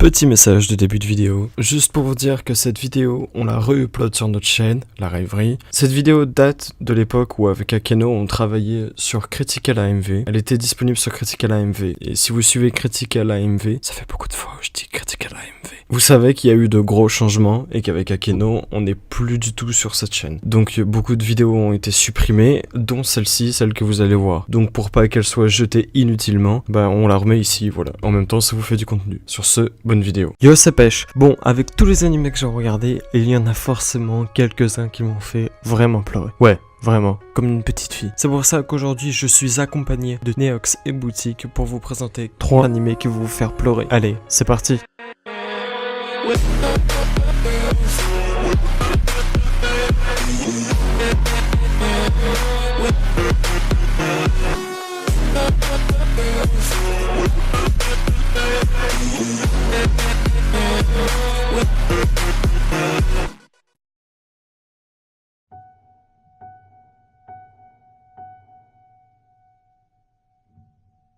Petit message de début de vidéo, juste pour vous dire que cette vidéo, on la re-upload sur notre chaîne, La Rêverie. Cette vidéo date de l'époque où avec Akeno, on travaillait sur Critical AMV. Elle était disponible sur Critical AMV. Et si vous suivez Critical AMV, ça fait beaucoup de fois où je dis Critical AMV. Vous savez qu'il y a eu de gros changements et qu'avec Akeno, on n'est plus du tout sur cette chaîne. Donc beaucoup de vidéos ont été supprimées, dont celle-ci, celle que vous allez voir. Donc pour pas qu'elle soit jetée inutilement, on la remet ici, voilà. En même temps, ça vous fait du contenu. Sur ce, bonne vidéo. Yo, c'est Pêche. Bon, avec tous les animés que j'ai regardés, il y en a forcément quelques-uns qui m'ont fait vraiment pleurer. Ouais. Vraiment, comme une petite fille. C'est pour ça qu'aujourd'hui, je suis accompagné de Neox et Boutique pour vous présenter 3 animés qui vont vous faire pleurer. Allez, c'est parti.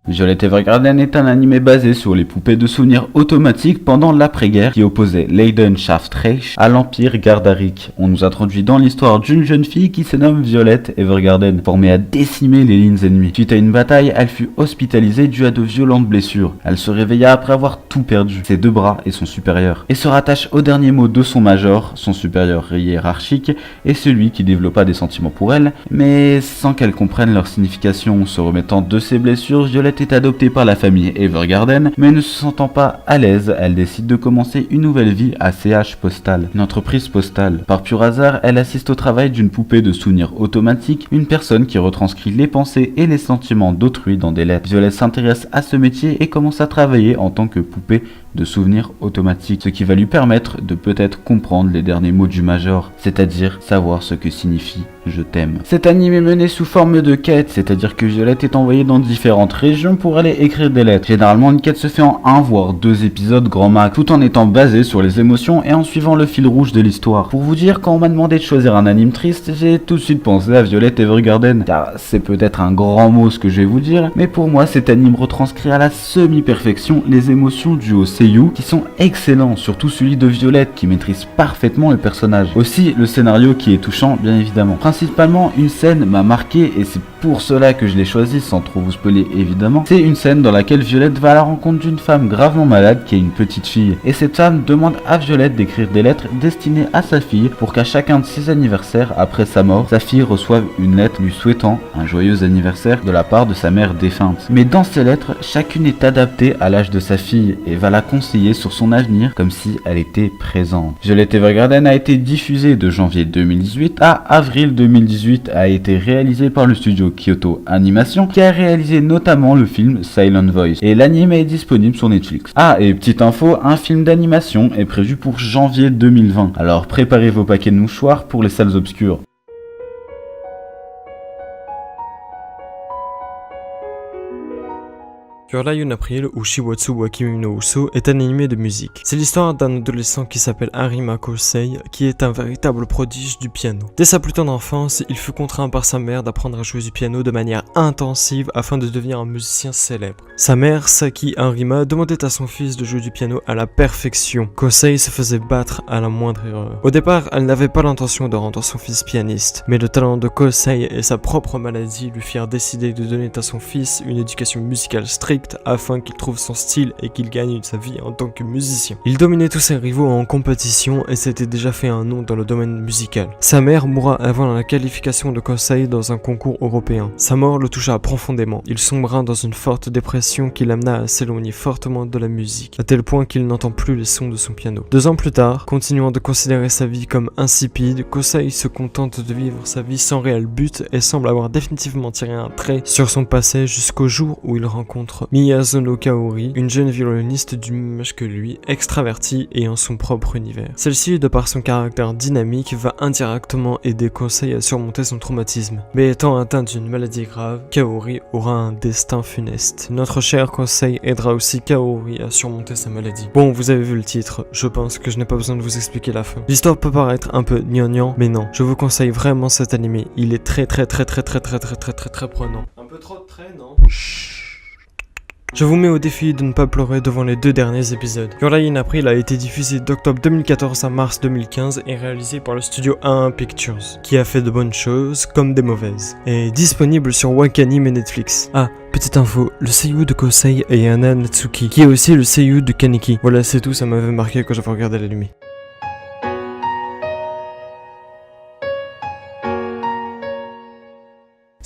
Violet Evergarden est un animé basé sur les poupées de souvenirs automatiques pendant l'après-guerre qui opposait Leidenschaft-Reich à l'Empire Gardaric. On nous introduit dans l'histoire d'une jeune fille qui se nomme Violet Evergarden, formée à décimer les lignes ennemies. Suite à une bataille, elle fut hospitalisée due à de violentes blessures. Elle se réveilla après avoir tout perdu, ses 2 bras et son supérieur, et se rattache au dernier mot de son major, son supérieur hiérarchique, et celui qui développa des sentiments pour elle, mais sans qu'elle comprenne leur signification. Se remettant de ses blessures, Violet est adoptée par la famille Evergarden, mais ne se sentant pas à l'aise, elle décide de commencer une nouvelle vie à CH Postal, une entreprise postale. Par pur hasard, elle assiste au travail d'une poupée de souvenirs automatique, une personne qui retranscrit les pensées et les sentiments d'autrui dans des lettres. Violet s'intéresse à ce métier et commence à travailler en tant que poupée de souvenirs automatiques, ce qui va lui permettre de peut-être comprendre les derniers mots du Major, c'est-à-dire savoir ce que signifie « je t'aime ». Cet anime est mené sous forme de quête, c'est-à-dire que Violet est envoyée dans différentes régions pour aller écrire des lettres. Généralement, une quête se fait en 1 voire 2 épisodes grand max, tout en étant basé sur les émotions et en suivant le fil rouge de l'histoire. Pour vous dire, quand on m'a demandé de choisir un anime triste, j'ai tout de suite pensé à Violet Evergarden, car c'est peut-être un grand mot ce que je vais vous dire, mais pour moi cet anime retranscrit à la semi-perfection les émotions dues au seiyuu qui sont excellents, surtout celui de Violet qui maîtrise parfaitement le personnage. Aussi le scénario qui est touchant bien évidemment. Principalement une scène m'a marqué et c'est pour cela que je l'ai choisi sans trop vous spoiler évidemment. C'est une scène dans laquelle Violet va à la rencontre d'une femme gravement malade qui est une petite fille. Et cette femme demande à Violet d'écrire des lettres destinées à sa fille pour qu'à chacun de ses anniversaires après sa mort, sa fille reçoive une lettre lui souhaitant un joyeux anniversaire de la part de sa mère défunte. Mais dans ces lettres, chacune est adaptée à l'âge de sa fille et va la conseiller sur son avenir comme si elle était présente. Violet Evergarden a été diffusée de janvier 2018 à avril 2018, a été réalisé par le studio Kyoto Animation qui a réalisé notamment le film Silent Voice et l'anime est disponible sur Netflix. Ah et petite info, un film d'animation est prévu pour janvier 2020, alors préparez vos paquets de mouchoirs pour les salles obscures. Your Lie in April ou Shiwatsu wa Kimi no Uso est un animé de musique. C'est l'histoire d'un adolescent qui s'appelle Harima Kosei qui est un véritable prodige du piano. Dès sa plus tendre enfance, il fut contraint par sa mère d'apprendre à jouer du piano de manière intensive afin de devenir un musicien célèbre. Sa mère, Saki Harima, demandait à son fils de jouer du piano à la perfection. Kosei se faisait battre à la moindre erreur. Au départ, elle n'avait pas l'intention de rendre son fils pianiste, mais le talent de Kosei et sa propre maladie lui firent décider de donner à son fils une éducation musicale stricte afin qu'il trouve son style et qu'il gagne sa vie en tant que musicien. Il dominait tous ses rivaux en compétition et s'était déjà fait un nom dans le domaine musical. Sa mère mourra avant la qualification de Kosei dans un concours européen. Sa mort le toucha profondément. Il sombra dans une forte dépression qui l'amena à s'éloigner fortement de la musique, à tel point qu'il n'entend plus les sons de son piano. 2 ans plus tard, continuant de considérer sa vie comme insipide, Kosei se contente de vivre sa vie sans réel but et semble avoir définitivement tiré un trait sur son passé jusqu'au jour où il rencontre Miyazono Kaori, une jeune violoniste du même âge que lui, extravertie et en son propre univers. Celle-ci, de par son caractère dynamique, va indirectement aider Kosei à surmonter son traumatisme. Mais étant atteinte d'une maladie grave, Kaori aura un destin funeste. Notre cher Kosei aidera aussi Kaori à surmonter sa maladie. Bon, vous avez vu le titre, je pense que je n'ai pas besoin de vous expliquer la fin. L'histoire peut paraître un peu gnangnan, mais non, je vous conseille vraiment cet animé. Il est très prenant. Un peu trop de traits, non? Chut. Je vous mets au défi de ne pas pleurer devant les 2 derniers épisodes. Your Lie in April a été diffusé d'octobre 2014 à mars 2015 et réalisé par le studio A1 Pictures, qui a fait de bonnes choses comme des mauvaises. Et disponible sur Wakanim et Netflix. Ah, petite info, le seiyuu de Kosei est Yana Natsuki, qui est aussi le seiyuu de Kaneki. Voilà, c'est tout, ça m'avait marqué quand j'avais regardé l'anime.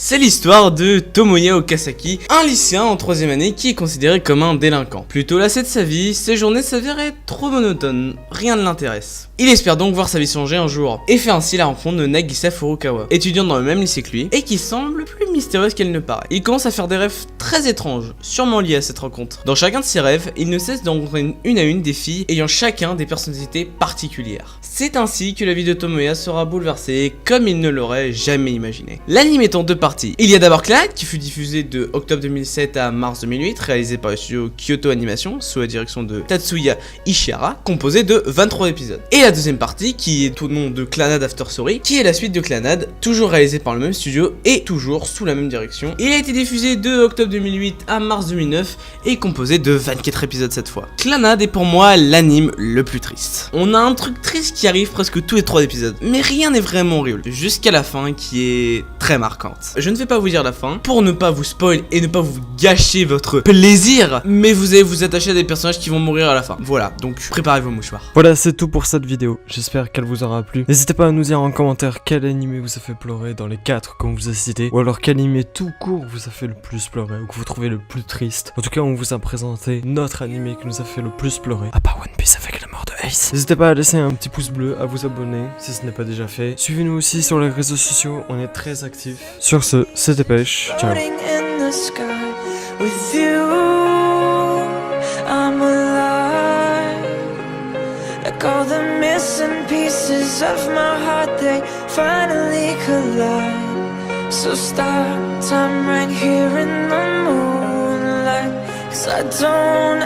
C'est l'histoire de Tomoya Okasaki, un lycéen en 3ème année qui est considéré comme un délinquant. Plutôt lassé de sa vie, ses journées s'avéraient trop monotones, rien ne l'intéresse. Il espère donc voir sa vie changer un jour, et fait ainsi la rencontre de Nagisa Furukawa, étudiante dans le même lycée que lui, et qui semble plus mystérieuse qu'elle ne paraît. Il commence à faire des rêves très étranges, sûrement liés à cette rencontre. Dans chacun de ses rêves, il ne cesse de rencontrer une à une des filles ayant chacun des personnalités particulières. C'est ainsi que la vie de Tomoya sera bouleversée comme il ne l'aurait jamais imaginé. L'anime est en 2 parties. Il y a d'abord Clannad qui fut diffusé de octobre 2007 à mars 2008, réalisé par le studio Kyoto Animation sous la direction de Tatsuya Ishihara, composé de 23 épisodes. Et la deuxième partie qui est au nom de Clannad After Story, qui est la suite de Clannad, toujours réalisé par le même studio et toujours sous la même direction. Il a été diffusé de octobre 2008 à mars 2009 et composé de 24 épisodes cette fois. Clannad est pour moi l'anime le plus triste. On a un truc triste qui arrive presque tous les 3 épisodes, mais rien n'est vraiment horrible, jusqu'à la fin qui est très marquante. Je ne vais pas vous dire la fin, pour ne pas vous spoil et ne pas vous gâcher votre plaisir, mais vous allez vous attacher à des personnages qui vont mourir à la fin. Voilà, donc préparez vos mouchoirs. Voilà, c'est tout pour cette vidéo, j'espère qu'elle vous aura plu. N'hésitez pas à nous dire en commentaire quel animé vous a fait pleurer dans les 4 qu'on vous a cités, ou alors quel animé tout court vous a fait le plus pleurer, ou que vous trouvez le plus triste. En tout cas, on vous a présenté notre animé qui nous a fait le plus pleurer, à part One Piece avec la mort de Ace. N'hésitez pas à laisser un petit pouce bleu, à vous abonner si ce n'est pas déjà fait. Suivez-nous aussi sur les réseaux sociaux, on est très actifs. Sur ce, c'était Pêche, ciao. All the missing pieces of my heart, they finally collide. So stop time right here in the moonlight, 'cause I don't